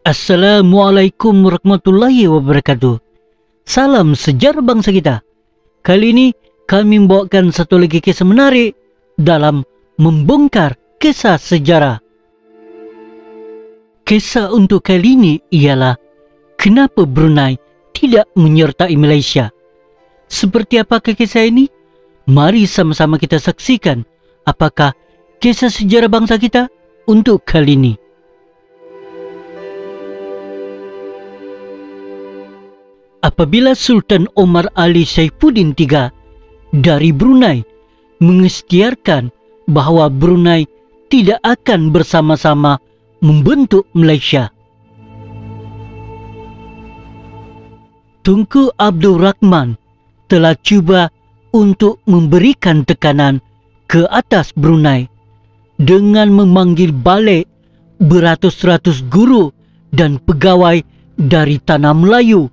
Assalamualaikum warahmatullahi wabarakatuh. Salam sejarah bangsa kita. Kali ini kami membawakan satu lagi kisah menarik dalam membongkar kisah sejarah. Kisah untuk kali ini ialah kenapa Brunei tidak menyertai Malaysia. Seperti apakah kisah ini? Mari sama-sama kita saksikan apakah kisah sejarah bangsa kita untuk kali ini. Apabila Sultan Omar Ali Saifuddin III dari Brunei mengisytiharkan bahawa Brunei tidak akan bersama-sama membentuk Malaysia, Tunku Abdul Rahman telah cuba untuk memberikan tekanan ke atas Brunei dengan memanggil balik beratus-ratus guru dan pegawai dari tanah Melayu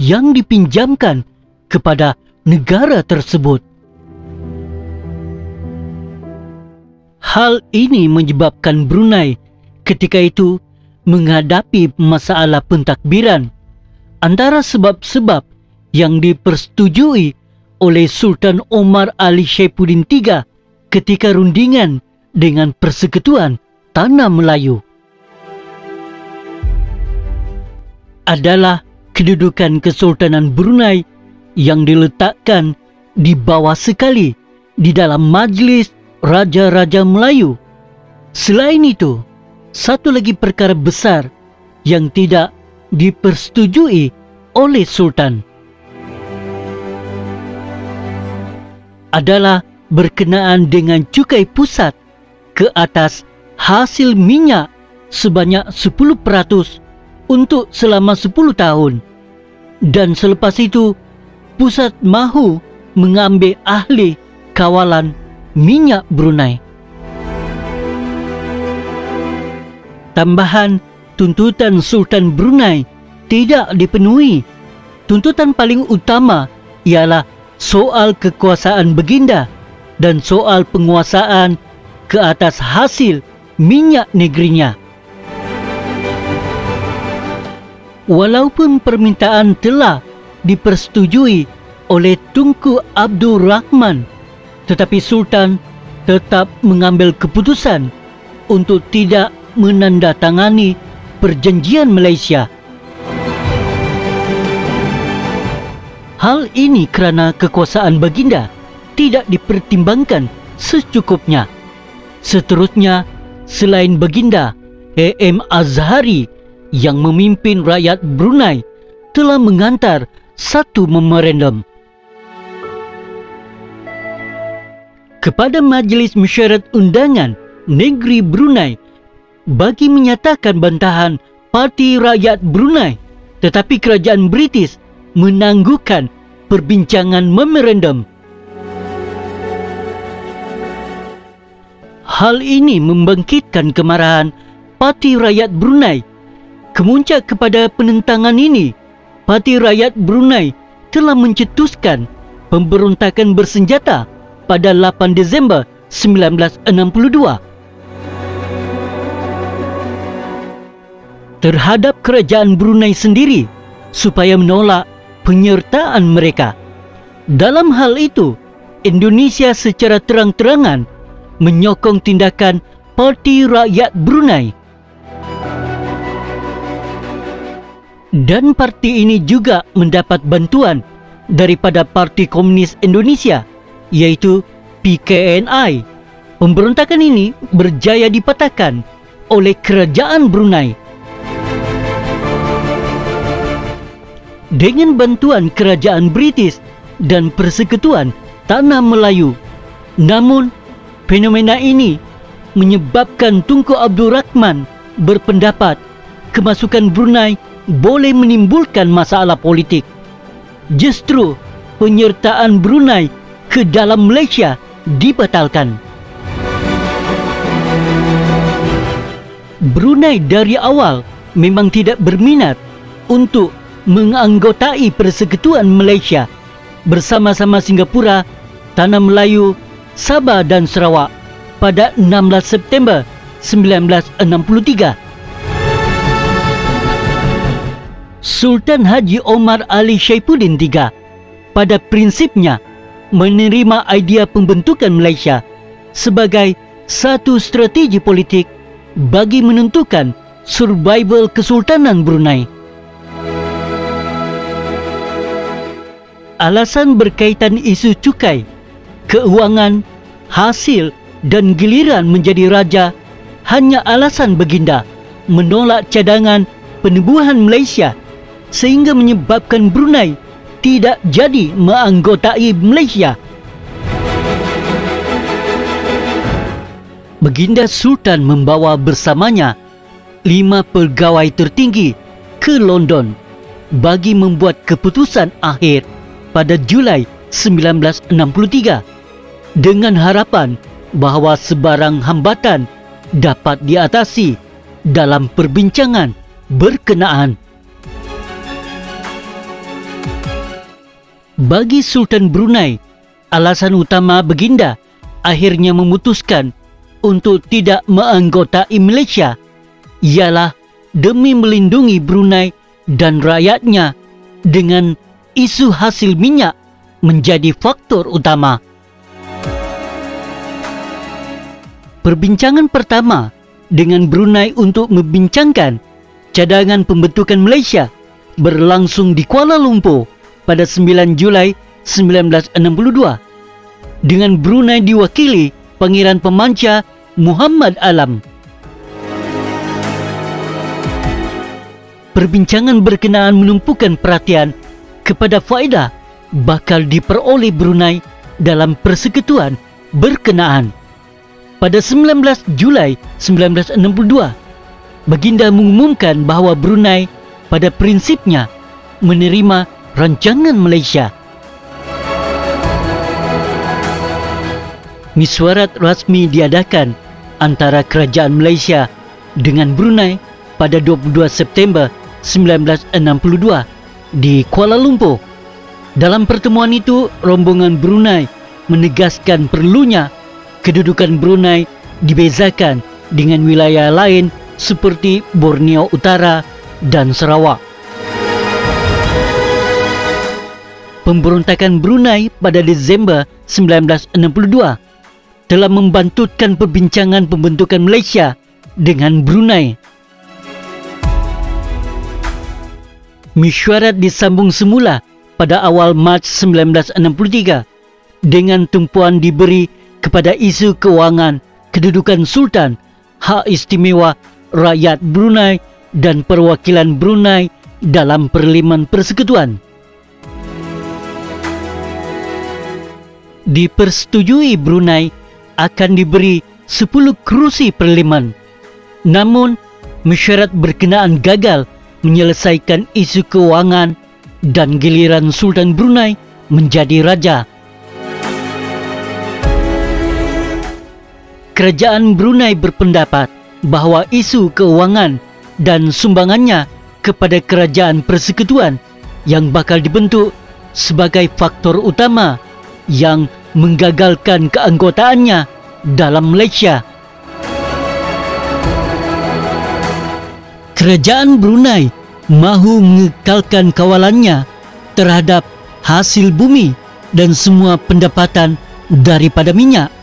yang dipinjamkan kepada negara tersebut. Hal ini menyebabkan Brunei ketika itu menghadapi masalah pentadbiran. Antara sebab-sebab yang dipersetujui oleh Sultan Omar Ali Saifuddin III ketika rundingan dengan Persekutuan Tanah Melayu adalah kedudukan Kesultanan Brunei yang diletakkan di bawah sekali di dalam Majlis Raja-Raja Melayu. Selain itu, satu lagi perkara besar yang tidak dipersetujui oleh Sultan adalah berkenaan dengan cukai pusat ke atas hasil minyak sebanyak 10% untuk selama 10 tahun, dan selepas itu pusat mahu mengambil ahli kawalan minyak Brunei. Tambahan, tuntutan Sultan Brunei tidak dipenuhi. Tuntutan paling utama ialah soal kekuasaan baginda dan soal penguasaan ke atas hasil minyak negerinya. Walaupun permintaan telah dipersetujui oleh Tunku Abdul Rahman, tetapi Sultan tetap mengambil keputusan untuk tidak menandatangani perjanjian Malaysia. Hal ini kerana kekuasaan baginda tidak dipertimbangkan secukupnya. Seterusnya, selain baginda, A.M. Azhari yang memimpin rakyat Brunei telah menghantar satu memorandum kepada Majlis Mesyuarat Undangan Negeri Brunei bagi menyatakan bantahan Parti Rakyat Brunei, tetapi kerajaan British menangguhkan perbincangan memorandum. Hal ini membangkitkan kemarahan Parti Rakyat Brunei. Kemuncak kepada penentangan ini, Parti Rakyat Brunei telah mencetuskan pemberontakan bersenjata pada 8 Disember 1962 terhadap kerajaan Brunei sendiri supaya menolak penyertaan mereka. Dalam hal itu, Indonesia secara terang-terangan menyokong tindakan Parti Rakyat Brunei. Dan parti ini juga mendapat bantuan daripada Parti Komunis Indonesia, iaitu PKNI. Pemberontakan ini berjaya dipatahkan oleh kerajaan Brunei dengan bantuan kerajaan British dan Persekutuan Tanah Melayu. Namun, fenomena ini menyebabkan Tunku Abdul Rahman berpendapat kemasukan Brunei boleh menimbulkan masalah politik. Justru penyertaan Brunei ke dalam Malaysia dibatalkan. Brunei dari awal memang tidak berminat untuk menganggotai Persekutuan Malaysia bersama-sama Singapura, Tanah Melayu, Sabah dan Sarawak pada 16 September 1963. Sultan Haji Omar Ali Saifuddin III pada prinsipnya menerima idea pembentukan Malaysia sebagai satu strategi politik bagi menentukan survival Kesultanan Brunei. Alasan berkaitan isu cukai, keuangan, hasil dan giliran menjadi raja hanya alasan baginda menolak cadangan penubuhan Malaysia sehingga menyebabkan Brunei tidak jadi menganggotai Malaysia. Baginda Sultan membawa bersamanya 5 pegawai tertinggi ke London bagi membuat keputusan akhir pada Julai 1963 dengan harapan bahawa sebarang hambatan dapat diatasi dalam perbincangan berkenaan. Bagi Sultan Brunei, alasan utama baginda akhirnya memutuskan untuk tidak menganggotai Malaysia ialah demi melindungi Brunei dan rakyatnya dengan isu hasil minyak menjadi faktor utama. Perbincangan pertama dengan Brunei untuk membincangkan cadangan pembentukan Malaysia berlangsung di Kuala Lumpur pada 9 Julai 1962 dengan Brunei diwakili Pangeran Pemanca Muhammad Alam. Perbincangan berkenaan menumpukan perhatian kepada faedah bakal diperoleh Brunei dalam persekutuan berkenaan. Pada 19 Julai 1962, baginda mengumumkan bahawa Brunei pada prinsipnya menerima rancangan Malaysia. Mesyuarat rasmi diadakan antara Kerajaan Malaysia dengan Brunei pada 22 September 1962 di Kuala Lumpur. Dalam pertemuan itu, rombongan Brunei menegaskan perlunya kedudukan Brunei dibezakan dengan wilayah lain seperti Borneo Utara dan Sarawak. Pemberontakan Brunei pada Disember 1962 telah membantutkan perbincangan pembentukan Malaysia dengan Brunei. Mesyuarat disambung semula pada awal Mac 1963 dengan tumpuan diberi kepada isu kewangan, kedudukan Sultan, hak istimewa rakyat Brunei dan perwakilan Brunei dalam Parlimen Persekutuan. Dipersetujui Brunei akan diberi 10 kerusi Parlimen. Namun, mesyuarat berkenaan gagal menyelesaikan isu kewangan dan giliran Sultan Brunei menjadi raja. Kerajaan Brunei berpendapat bahawa isu keuangan dan sumbangannya kepada kerajaan persekutuan yang bakal dibentuk sebagai faktor utama yang menggagalkan keanggotaannya dalam Malaysia. Kerajaan Brunei mahu mengekalkan kawalannya terhadap hasil bumi dan semua pendapatan daripada minyak.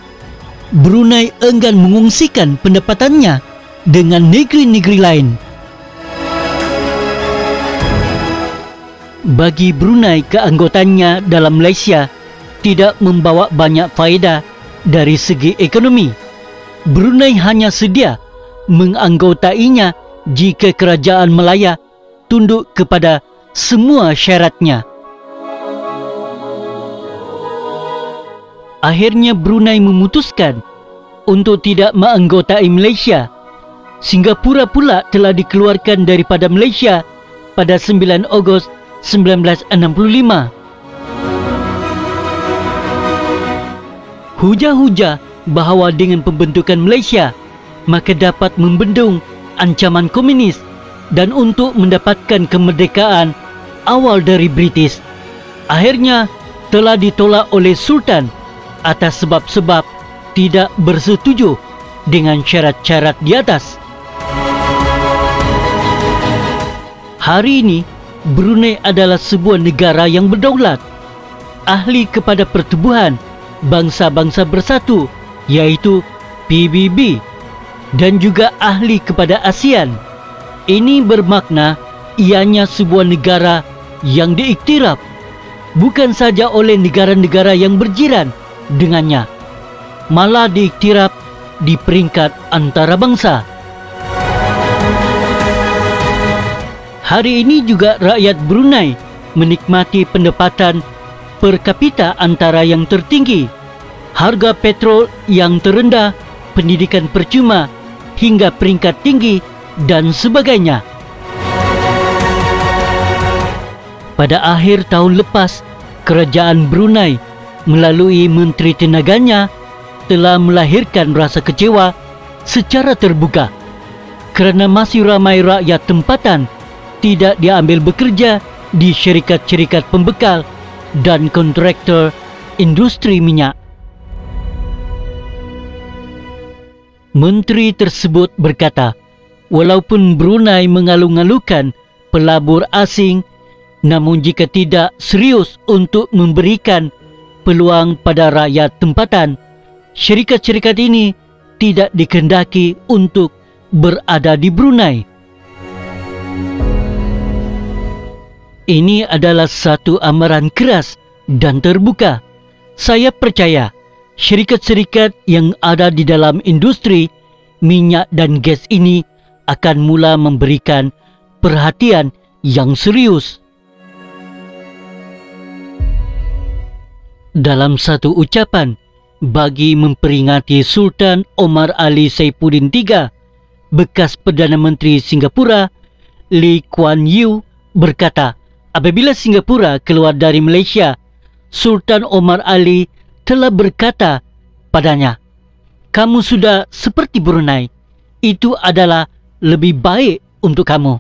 Brunei enggan mengungsikan pendapatannya dengan negeri-negeri lain. Bagi Brunei, keanggotaannya dalam Malaysia tidak membawa banyak faedah dari segi ekonomi. Brunei hanya sedia menganggotainya jika kerajaan Melaya tunduk kepada semua syaratnya. Akhirnya Brunei memutuskan untuk tidak menganggotai Malaysia. Singapura pula telah dikeluarkan daripada Malaysia pada 9 Ogos 1965. Hujah-hujah bahawa dengan pembentukan Malaysia maka dapat membendung ancaman komunis dan untuk mendapatkan kemerdekaan awal dari British akhirnya telah ditolak oleh Sultan atas sebab-sebab tidak bersetuju dengan syarat-syarat di atas. Hari ini Brunei adalah sebuah negara yang berdaulat, ahli kepada pertubuhan bangsa-bangsa bersatu, yaitu PBB, dan juga ahli kepada ASEAN. Ini bermakna ianya sebuah negara yang diiktiraf bukan saja oleh negara-negara yang berjiran dengannya, malah diiktiraf di peringkat antarabangsa. Hari ini juga rakyat Brunei menikmati pendapatan per kapita antara yang tertinggi, harga petrol yang terendah, pendidikan percuma hingga peringkat tinggi, dan sebagainya. Pada akhir tahun lepas, kerajaan Brunei melalui Menteri Tenaganya telah melahirkan rasa kecewa secara terbuka kerana masih ramai rakyat tempatan tidak diambil bekerja di syarikat-syarikat pembekal dan kontraktor industri minyak. Menteri tersebut berkata, walaupun Brunei mengalu-alukan pelabur asing, namun jika tidak serius untuk memberikan peluang pada rakyat tempatan, syarikat-syarikat ini tidak dikehendaki untuk berada di Brunei. Ini adalah satu amaran keras dan terbuka. Saya percaya syarikat-syarikat yang ada di dalam industri minyak dan gas ini akan mula memberikan perhatian yang serius. Dalam satu ucapan bagi memperingati Sultan Omar Ali Saifuddin III, bekas Perdana Menteri Singapura, Lee Kuan Yew berkata, apabila Singapura keluar dari Malaysia, Sultan Omar Ali telah berkata padanya, kamu sudah seperti Brunei, itu adalah lebih baik untuk kamu.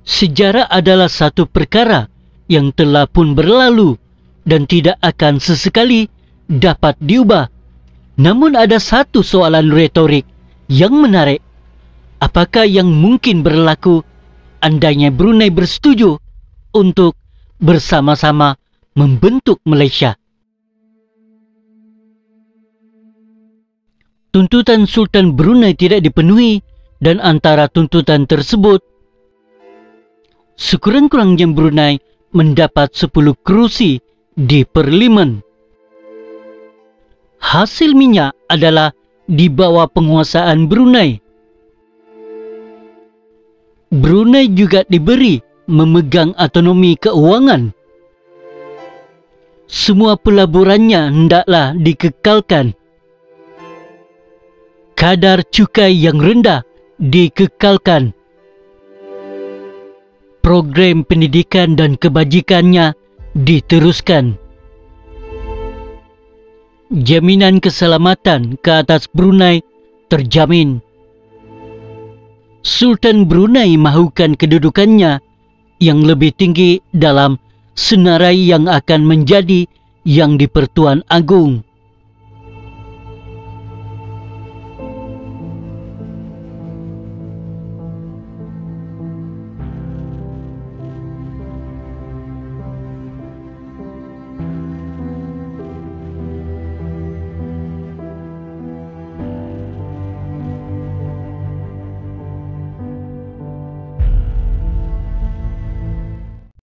Sejarah adalah satu perkara yang telah pun berlalu dan tidak akan sesekali dapat diubah. Namun ada satu soalan retorik yang menarik. Apakah yang mungkin berlaku andainya Brunei bersetuju untuk bersama-sama membentuk Malaysia? Tuntutan Sultan Brunei tidak dipenuhi, dan antara tuntutan tersebut, sekurang-kurangnya Brunei mendapat 10 kerusi di Parlimen. Hasil minyak adalah di bawah penguasaan Brunei. Brunei juga diberi memegang autonomi keuangan. Semua pelaburannya hendaklah dikekalkan. Kadar cukai yang rendah dikekalkan. Program pendidikan dan kebajikannya diteruskan. Jaminan keselamatan ke atas Brunei terjamin. Sultan Brunei mahukan kedudukannya yang lebih tinggi dalam senarai yang akan menjadi yang di Pertuan Agong.